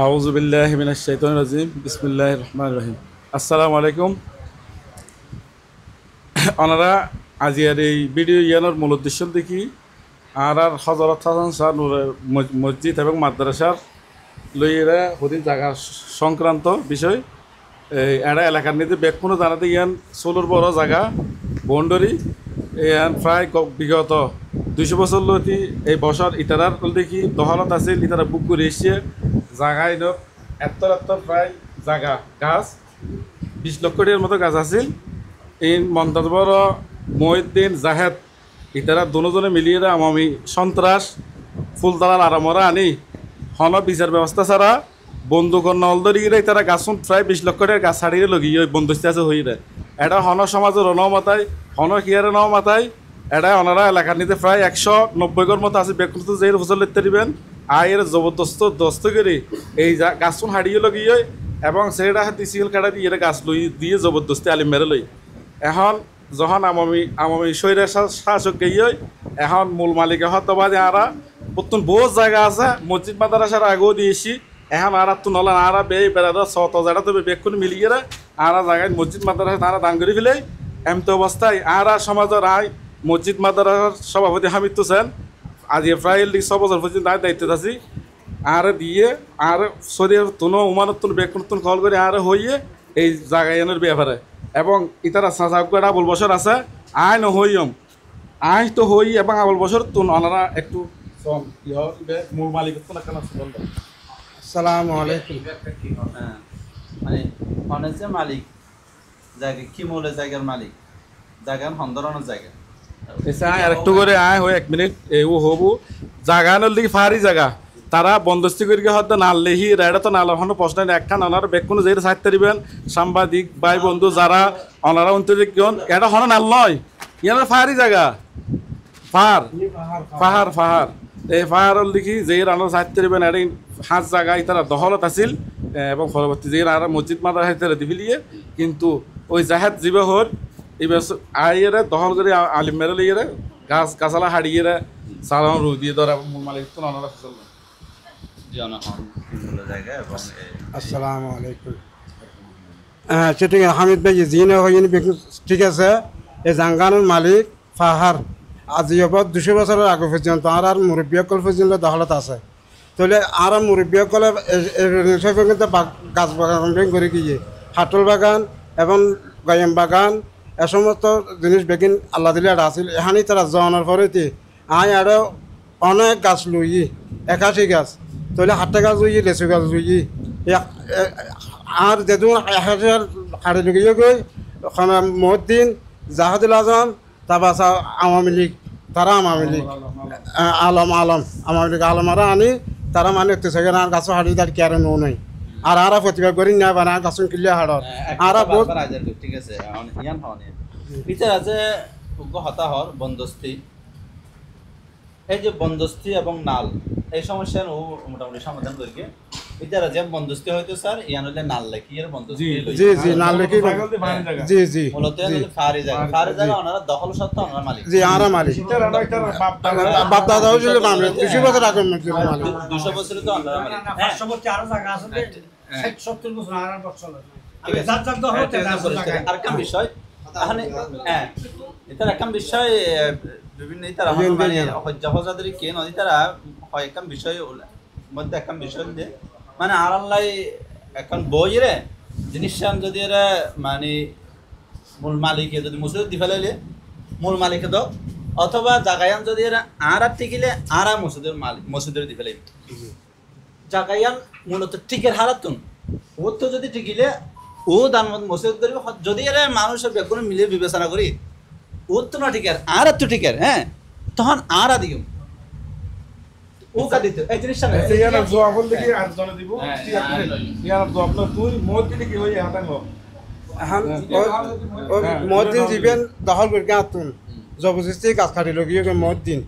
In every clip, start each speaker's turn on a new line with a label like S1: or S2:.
S1: আউযু বিল্লাহি মিনাশ শাইতানির রাজিম বিসমিল্লাহির রহমানির রহিম। আসসালামু আলাইকুম। ওনারা আজিয়ার এই ভিডিও ইয়ানোর মূল উদ্দেশ্য দেখি আর হজরত হাসান শাহ নূরের মসজিদ এবং মাদ্রাসার লইয়েরা হদি জায়গা সংক্রান্ত বিষয় এরা এলাকার নিতে কোনো জানাতে ইয়ান সোলোর বড় জায়গা বন্ডরি ইয়ান প্রায় বিগত 200 বছর লতি এই বছর ইতারার দেখি দহলত আছিল ইতারা বুক করে এসছে জায়গা এনে এত প্রায় জায়গা গাছ 20 লক্ষ টাকার মতো গাছ আছিল এই মন্তাজ বড় মহিউদ্দিন জাহেদ ইতারা দুজনে মিলিয়ে আমি সন্ত্রাস ফুলদালাল আরামরা আনি হন বিচার ব্যবস্থা ছাড়া বন্দুকর নলদরিগিরে তারা গাছুন প্রায় 20 লক্ষ টাকার গাছ ছাড়িয়ে লগিয়ে বন্দোবস্তি আছে হইরে এটা হন সমাজের ন মাতায় হন কিয়ারে ন মাতায় এটা ওনারা এলাকার নিতে প্রায় 190 ঘর মতো আছে বেকুন যে ফসল লিখতে দিবেন আয়ের জবরদস্ত দস্ত করে এই গাছুন হারিয়ে লগিয়ে এবং সেটা হাতি সিল কাটা দিয়ে গাছ লই দিয়ে জবরদস্তি আলিম মেরে লই এখন যখন আমি শরীরের শাসক গিয়ে এখন মূল মালিক হতবা যে আরা প্রত্যেক বহুত জায়গা আছে মসজিদ মাদ্রাসার আগেও দিয়েছি এখন আর তো নলা আরা বে বেড়াদা 100,000 তবে বেক্ষণ মিলিয়ে আরা জায়গায় মসজিদ মাদ্রাসা তারা দান করে ফেলে এমতো অবস্থায় আরা সমাজের আয় মসজিদ মাদ্রাসার সভাপতি হামিদ হোসেন আজ প্রায় 6 বছর পর্যন্ত দায়িত্ব আছি আর দিয়ে আর শরীর তুনো উমানত বেক্ষণ কল করে আর হইয়ে এই জায়গায় এনের ব্যাপারে এবং ইতারা সাজাগুড়া আবুল বছর আছে আয় নহইম আয় তো হই এবং আবুল বছর তুন ওনারা একটু মূল মালিক
S2: আসসালামু আলাইকুম।
S3: হ্যাঁ, মানে অনেক যে মালিক জায়গা কি মূলে জায়গার মালিক জায়গার হন্দরানোর জায়গা
S1: এসে আয় আর একটু করে আয় হই 1 মিনিট এও হবু জায়গা নল দিকে ফারি জায়গা তারা বন্দোবস্তি করি হয়তো নাললেহি রেডা তো নাল হন প্রশ্ন একখান ওনারা বেকুন যে সাহিত্য দিবেন সাংবাদিক ভাই বন্ধু যারা ওনারা অন্তরিকজন এটা হন নাল নয় ইয়ার ফারি জায়গা পাহাড় পাহাড় এই পাহাড়ল দেখি যে রান্নার সাহিত্য দিবেন এটা হাত জায়গা তারা দহলত আছিল এবং পরবর্তী যে আর মসজিদ মাদার সাহিত্য দিবিলিয়ে কিন্তু ওই জাহাজ জীবে হল এই আইয়েরা দহল করে আলিম মেরে লিয়ে গাছ গাছালা হারিয়ে সালাম রু দিয়ে ধরা মূল মালিক তো ওনারা ফসল
S3: জনহন কি মূলে জায়গা এবং
S2: আসসালামু আলাইকুম। সেটা হামিদ ভাই জিনে হইনি ঠিক আছে। এই জাঙ্গানের মালিক ফাহার আজি অবধ 200 বছরের আগে পর্যন্ত আর মুরব্বীসকল পর্যন্ত দখলত আছে। তাহলে আর মুরব্বীসকলে কিন্তু গাছ বাগান করে গিয়ে হাটল বাগান এবং গায়াম বাগান এ সমস্ত জিনিস বেগিন আল্লাহ দিলে আছিল এখানে তারা জনের পরেতে আয় আরও অনেক গাছ লই 81 গাছ তাহলে 8 গাছ লই লেচু গাছ লই আর যেদিন 1000 হাড়ে লুকিয়ে গই ওখানে মহদ্দিন জাহাদুল আজম তারপর আওয়ামী লীগ তারা আওয়ামী লীগ আওয়ামী লীগ আলমারা আনি তারা মানে অত্যাচার আর গাছ হাড়ি তার কেয়ারে নো নাই আর আরা প্রতিবাদ করি না বানা গাছ কিলিয়া হাড়ত আর বহুত
S3: ঠিক আছে ইয়ান হনে বিচার আছে হতাহর বন্দোবস্তি এই যে বন্দোবস্তি এবং নাল এই সমস্যার মোটামুটি সমাধান করি বিচার যে বন্দোবস্তি হয়তো স্যার ইয়ান হলে নাল লেখি এর বন্দোবস্তি
S2: জি জি নাল লেখি জি জি
S3: মূলত ফারি জায়গা ওনারা দখল সত্ত্বে ওনারা মালিক
S2: জি আরা মালিক বাপ দাদা হয়েছিল মালিক 200 বছর আগে মালিক
S3: 200 বছরে তো ওনারা মালিক
S4: 500 বছর আরো জায়গা আছে 60-70 বছর আর বছর
S3: আরেকটা বিষয় এখানে হ্যাঁ এটার একটা বিষয় বিভিন্ন তারা মানে হজ্জাফজাদের কে নদী তারা হয় একটা বিষয় মধ্যে একটা বিষয় যে মানে আর আল্লাহ এখন বই রে জিনিসটা যদি এরা মানে মূল মালিকে যদি মুসুদ দি ফেলাইলে মূল মালিকে দাও অথবা জাগায়ান যদি এরা আর টিকিলে আর মসুদের মালিক মসুদের দি ফেলাইবে জাগায়ান মূলত টিকের হারাতুন ও তো যদি টিকিলে ও দান মসজিদ করিব যদি এরা মানুষের বেগুন মিলিয়ে বিবেচনা করি ও তো না টিকার আর তো টিকার হ্যাঁ তখন আর দিও ও কা দিতে এই জিনিসটা
S1: ইয়ার জবাব দেখি আর জনে দিব ইয়ার জবাব না তুই মত দিলে কি হই হাতাং
S2: এখন মহদ্দিন জীবেন দখল করে আতুন জবরদস্তি গাছ কাটি লগিয়ে মহদ্দিন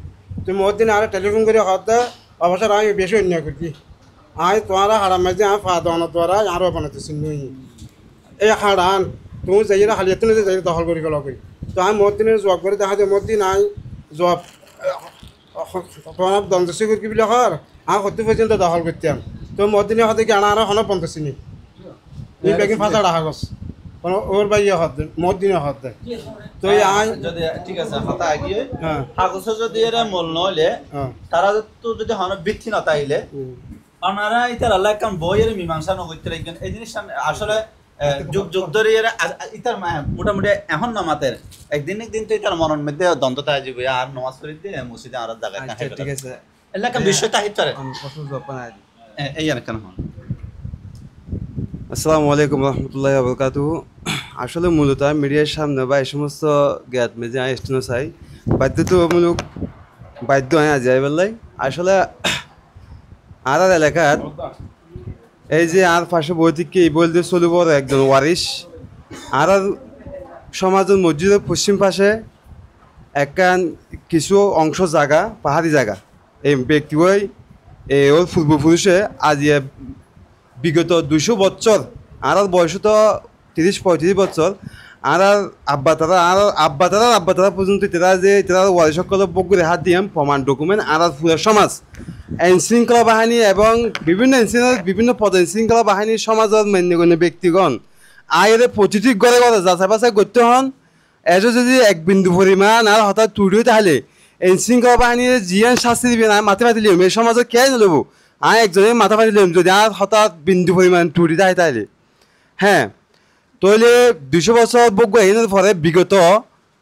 S2: তুই মহদ্দিন আর টেলিফোন করে হতে অবসর আমি বেশি অন্যায় করছি আয় তোমারা হারাম মাঝে আমি ফা দেওয়ানোর দ্বারা আরও বানাতেছি নই এই হারান তুমি যাই হালিয়ে তুমি যাই দখল করি গেল করি তো আমি মহদ্দিনের জবাব করে দেখা যায় মহদ্দিন আই জবাব তোমার দন্দস্বী করি বলে হর আমি 70 পর্যন্ত দখল করতাম তো মদিনে হতে কি আনা হন 50 নি এই বেগিন ফাঁসা রাখা গছ কোন ওর বাইয়ে হতে মদিনে হতে তো এই আই
S3: যদি ঠিক আছে হতা আগিয়ে
S2: হ্যাঁ
S3: কাগজ যদি এর মূল নইলে
S2: হ্যাঁ
S3: তারা তো যদি হন বৃদ্ধি না তাইলে ওনারা ইতার আল্লাহ কাম বইয়ের মীমাংসা নগরতে লাগবেন এই জিনিস আসলে যুগ যুগ ধরে এর ইতার মোটামুটি এখন নামাতের একদিন তো ইতার মনের মধ্যে দ্বন্দ্বতা আসবে আর নামাজ পড়ি দিয়ে মসজিদে আর জায়গা না
S5: ঠিক আছে
S3: আল্লাহ কাম বিষয় তাহিত করে
S5: প্রশ্ন জবাব
S3: এই আর কেন হন
S5: আসসালামু আলাইকুম রহমতুল্লাহি ওয়া বারাকাতুহু আসলে মূলত মিডিয়ার সামনে বা এই সমস্ত জ্ঞাত মেজে স্টেনো চাই বাধ্যতামূলক বাধ্য হয় আজ বেলায় আসলে আর এলাকার এই যে আর পাশে বৈদিককে এই বলতে চলিব একজন ওয়ারিশ আর সমাজের মসজিদের পশ্চিম পাশে একখান কিছু অংশ জায়গা পাহাড়ি জায়গা এই ব্যক্তি ওই ওর পূর্বপুরুষে আজ বিগত 200 বছর আর বয়স তো 30-35 বছর আর আব্বা তারা পর্যন্ত তারা ওয়ারিশ সকলের বগুড়ে হাত দিয়ে প্রমাণ ডকুমেন্ট আর পুরো সমাজ আইন শৃঙ্খলা বাহিনী এবং বিভিন্ন পদ শৃঙ্খলা বাহিনীর সমাজের মান্যগণ্য ব্যক্তিগণ আয়ের প্রতিটি ঘরে ঘরে যাচাই বাছাই করতে হন এজো যদি এক বিন্দু পরিমাণ আর হঠাৎ তুড়ি তাহলে আইন শৃঙ্খলা বাহিনীর জিয়ান শাস্তি দিবে না মাথা পাতি লিম এই সমাজে কে নেব আর একজনে মাথা পাতি লিম যদি আর হঠাৎ বিন্দু পরিমাণ তুড়ি দেয় তাহলে হ্যাঁ তাহলে 200 বছর বগ্য এনের পরে বিগত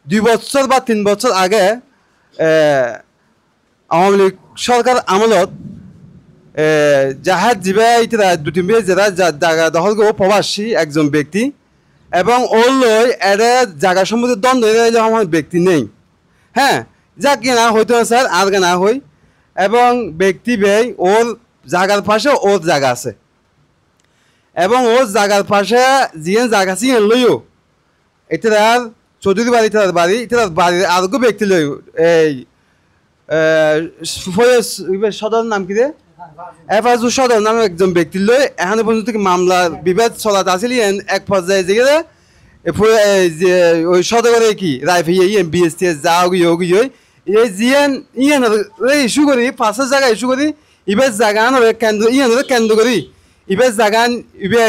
S5: 2 বছর বা 3 বছর আগে আওয়ামী লীগ সরকার আমলত জাহাজ জিবা ইতরা দুটি মেয়ে যারা জায়গা দখল করব প্রবাসী একজন ব্যক্তি এবং ওর লই এরা জায়গা সম্বন্ধে দ্বন্দ্ব আমার ব্যক্তি নেই হ্যাঁ যা কি না হইতো না স্যার আর না হই এবং ব্যক্তি ব্যয় ওর জায়গার পাশে ওর জায়গা আছে এবং ওর জায়গার পাশে জিয়ান জায়গা চিন লইও এটার চৌধুরী বাড়ি এটার বাড়ির আরোগ্য ব্যক্তি লই এই সদর নাম কি রে এফাজু সদর নামে একজন ব্যক্তি লই এখানে পর্যন্ত মামলা বিবাদ চলাতে আসলে এক পর্যায়ে যে ওই সদরে কি রায় ফিয়ে বিএসটি যা গিয়ে এই জিয়ান ইস্যু করি 5 জায়গা ইস্যু করি ইবের জায়গা কেন্দ্র কেন্দ্র করি ইবের জায়গা ইবে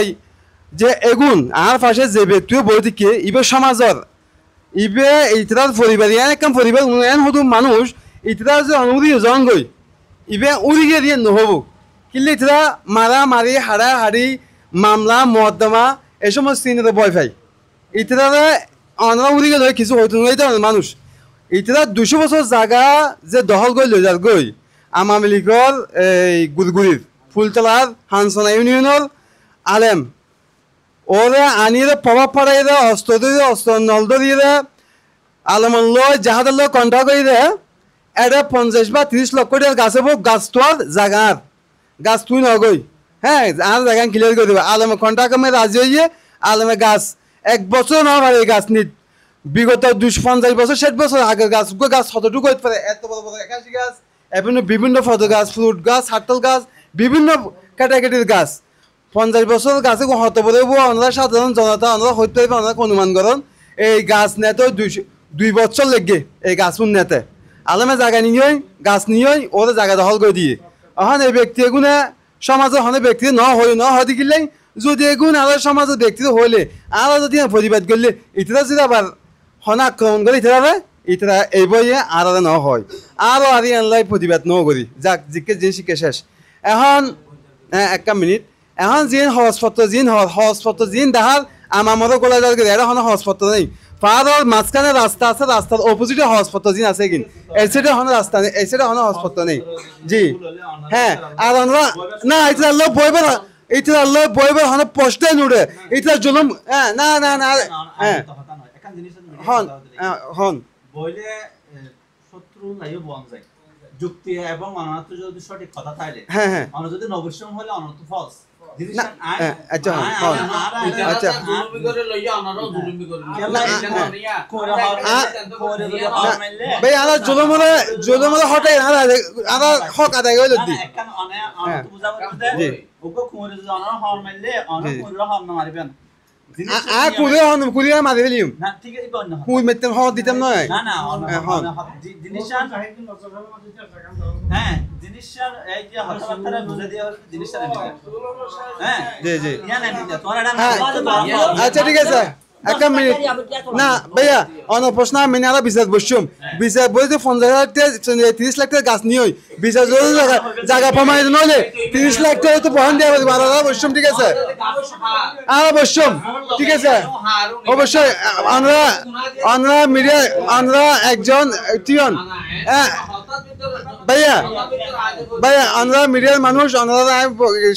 S5: যে এগুন আর পাশে যে ব্যক্তিও বৈদিকে ইবে সমাজর ইবে ইতরার পরিবার একদম পরিবার এন হতো মানুষ ইতরা যে অনুমতি জঙ্গই ইবে উড়িয়ে দিয়ে নহব কিন্তু ইতরা মারামারি হাড়াহাড়ি মামলা মকদ্দমা এই সমস্ত চিহ্নিত ভয় পাই ইতরা অনরা উড়িয়ে লয় কিছু হইতো নয় মানুষ ইতরা 200 বছর জায়গা যে দখল গই লৈ যার গই আওয়ামী লীগর এই গুড়গুড়ির ফুলতলার হানসনা ইউনিয়নের আলেম ওরা আনিয়ে প্রভাব পড়াই অস্ত্র নল ধরিয়ে আলমন লয় জাহাজের লয় কন্ট্রাক্ট করে এটা 50 বা 30 লক্ষ টাকার গাছ হবো গাছ তোয়ার জায়গার গাছ তুই নগই হ্যাঁ আর জায়গা ক্লিয়ার করে দেবে আলমে কন্ট্রাক্ট রাজি হয়ে আলমে গাছ 1 বছর না পারে এই গাছ নিত বিগত 250 বছর 60 বছর আগের গাছ গাছ কতটুকু হতে পারে এত বড় বড় 81 গাছ এবং বিভিন্ন ফল গাছ ফ্রুট গাছ হাটল গাছ বিভিন্ন ক্যাটাগরির গাছ 50 বছর গাছে হতে পারে আমরা সাধারণ জনতা আমরা হইতে পারবে আমরা অনুমান করেন এই গাছ নেতে 2 বছর লেগে এই গাছ নেতে আলমে জায়গা নিয়ে গাছ নিয়ে ওরা জায়গা দখল করে দিয়ে এখন এই ব্যক্তি এগুনে সমাজের হনে ব্যক্তি ন হয় দেখিলে যদি এগুন আর সমাজের ব্যক্তি হইলে আর যদি প্রতিবাদ করলে ইতরা যদি আবার হন আক্রমণ করে ইতরা এই বইয়ে আর ন হয় আরও আর আনলাই প্রতিবাদ ন করি যাক জিকে জিনিস শিখে শেষ এখন একটা মিনিট এখন জিন সহজপত্র জিন দেখার আমার গোলা যার এটা হন সহজপত্র নেই পাহাড়ের মাঝখানে রাস্তা আছে রাস্তার অপোজিটে সহজপত্র জিন আছে কিন্তু এই সাইডে হন রাস্তা নেই এই সাইডে হন সহজপত্র নেই জি হ্যাঁ আর আমরা না এটা আল্লাহ বইবার হন পোস্টে নুড়ে এটা জুলুম না না না হ্যাঁ হন
S3: বইলে শত্রু লাইও বন যায় যুক্তি এবং অনন্ত যদি সঠিক কথা তাইলে
S5: হ্যাঁ হ্যাঁ
S3: অন যদি নবশ্রম হলে অনন্ত ফলস
S5: আচ্ছা আচ্ছা ভাই আলা জুলুমরে হটাই আলা হক আদায় হইল দি কুলিয়া মারি ফেলিম
S3: না ঠিক আছে বন্য
S5: কুই মেতেন হওয়া দিতাম নয়
S3: না না
S5: এখন
S3: জিনিসটার হ্যাঁ জিনিসটার এই যে হতবার্তারা বুঝে দেওয়া হলো জিনিসটা নেবে হ্যাঁ
S5: জি জি
S3: ইয়া নেবে তোমার এটা
S5: হ্যাঁ আচ্ছা ঠিক আছে একটা মিনিট না ভাইয়া অন্য প্রশ্ন আমি না বিচার বসছুম বিচার বলতে 30 লাখ টাকা গাছ নিয়ে বিচার যদি জায়গা প্রমাণিত নইলে 30 লাখ টাকা তো বহন দেওয়া হবে 12,000 বসছুম ঠিক আছে আর বসছুম ঠিক আছে অবশ্যই আমরা মিডিয়া আমরা একজন টিয়ন ভাইয়া আমরা মিডিয়ার মানুষ আমরা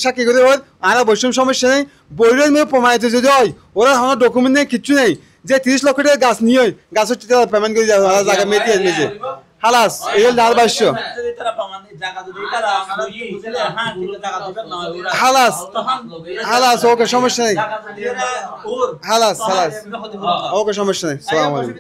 S5: সাক্ষী করে আর বৈষম্য সমস্যা নেই বইয়ের মেয়ে প্রমাণিত যদি হয় ওরা আমার ডকুমেন্ট নেই কিচ্ছু নেই যে 30 লক্ষ টাকা গাছ নিয়ে গাছের পেমেন্ট করে যাবে ওরা জায়গা মেতে নিজে হালাস এই হল ডাল বাস্য হালাস হালাস ওকে সমস্যা নেই হালাস হালাস ওকে সমস্যা নেই সালাম আলাইকুম